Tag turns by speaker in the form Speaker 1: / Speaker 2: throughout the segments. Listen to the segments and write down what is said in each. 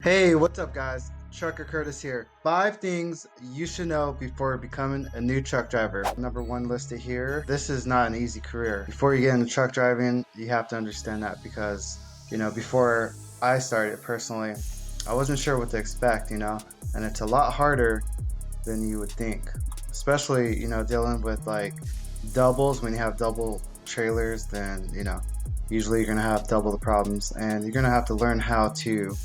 Speaker 1: Hey, what's up, guys? Trucker Curtis here. 5 things you should know before becoming a new truck driver. Number one listed here. This is not an easy career. Before you get into truck driving, you have to understand that because, before I started personally, I wasn't sure what to expect, and it's a lot harder than you would think. Especially, dealing with like doubles. When you have double trailers, then, usually you're gonna have double the problems and you're gonna have to learn how to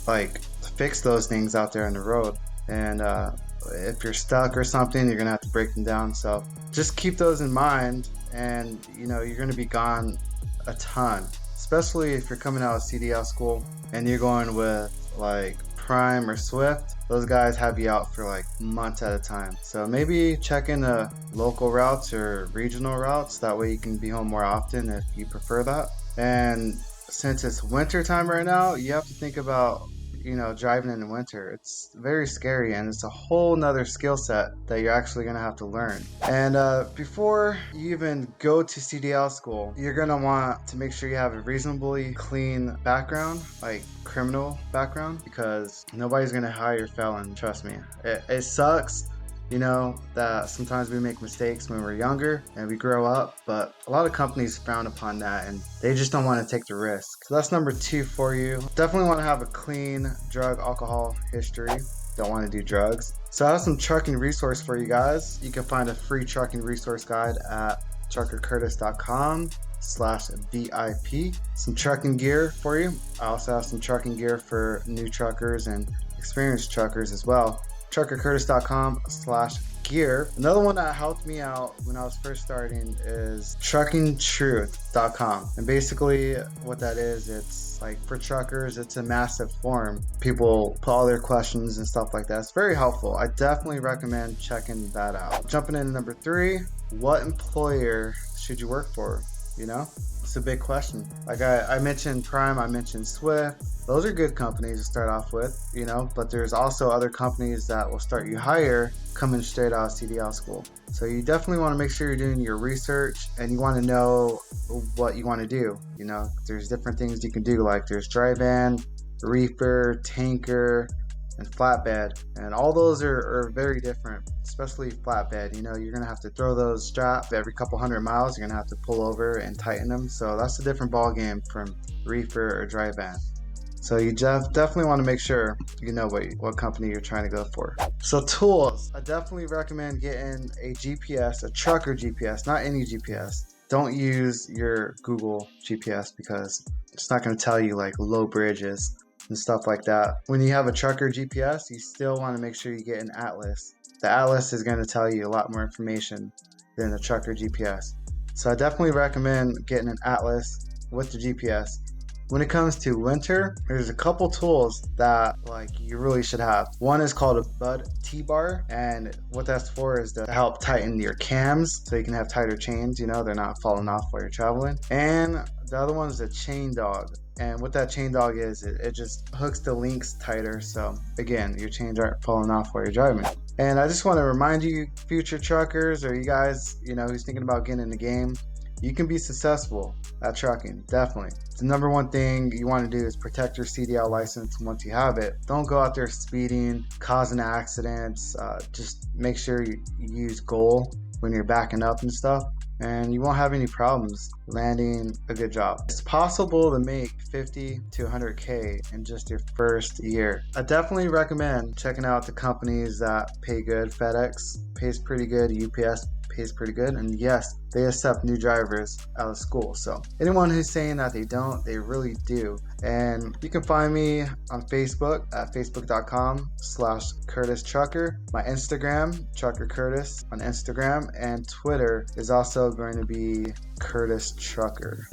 Speaker 1: like fix those things out there on the road. And if you're stuck or something, you're gonna have to break them down. So just keep those in mind, and you're gonna be gone a ton, especially if you're coming out of CDL school and you're going with like Prime or Swift. Those guys have you out for like months at a time. So maybe check in the local routes or regional routes. That way you can be home more often if you prefer that. And since it's winter time right now, you have to think about driving in the winter. It's very scary, and it's a whole nother skill set that you're actually gonna have to learn. And before you even go to CDL school, you're gonna want to make sure you have a reasonably clean background, like criminal background, because nobody's gonna hire a felon. Trust me, it sucks. That sometimes we make mistakes when we're younger and we grow up, but a lot of companies frown upon that and they just don't want to take the risk. So that's number 2 for you. Definitely want to have a clean drug alcohol history. Don't want to do drugs. So I have some trucking resource for you guys. You can find a free trucking resource guide at truckercurtis.com/VIP. Some trucking gear for you. I also have some trucking gear for new truckers and experienced truckers as well. truckercurtis.com/gear. Another one that helped me out when I was first starting is truckingtruth.com. And basically what that is, it's like for truckers, it's a massive forum. People put all their questions and stuff like that. It's very helpful. I definitely recommend checking that out. Jumping into number 3, what employer should you work for? It's a big question. Like I mentioned Prime, I mentioned Swift. Those are good companies to start off with, but there's also other companies that will start you higher coming straight out of CDL school. So you definitely want to make sure you're doing your research and you want to know what you want to do. There's different things you can do, like there's dry van, reefer, tanker, and flatbed, and all those are very different, especially flatbed. You're gonna have to throw those straps every couple hundred miles. You're gonna have to pull over and tighten them, so that's a different ball game from reefer or dry van. So you definitely want to make sure you know what company you're trying to go for. So tools, I definitely recommend getting a GPS, a trucker GPS, not any GPS. Don't use your Google GPS because it's not going to tell you like low bridges and stuff like that. When you have a trucker GPS, you still want to make sure you get an atlas. The atlas is going to tell you a lot more information than a trucker GPS. So I definitely recommend getting an atlas with the GPS. When it comes to winter, there's a couple tools that you really should have. One is called a Bud T-bar, and what that's for is to help tighten your cams so you can have tighter chains, they're not falling off while you're traveling. And the other one is a chain dog. And what that chain dog is, it just hooks the links tighter, so again, your chains aren't falling off while you're driving. And I just want to remind you, future truckers, or you guys, who's thinking about getting in the game, you can be successful at trucking, definitely. The number one thing you want to do is protect your CDL license once you have it. Don't go out there speeding, causing accidents. Just make sure you use goal when you're backing up and stuff, and you won't have any problems landing a good job. It's possible to make 50 to 100K in just your first year. I definitely recommend checking out the companies that pay good. FedEx pays pretty good, UPS pays pretty good, and yes, they accept new drivers out of school. So anyone who's saying that they don't, they really do. And you can find me on Facebook at facebook.com/Curtis Trucker. My Instagram, Trucker Curtis on Instagram, and Twitter is also going to be Curtis Trucker.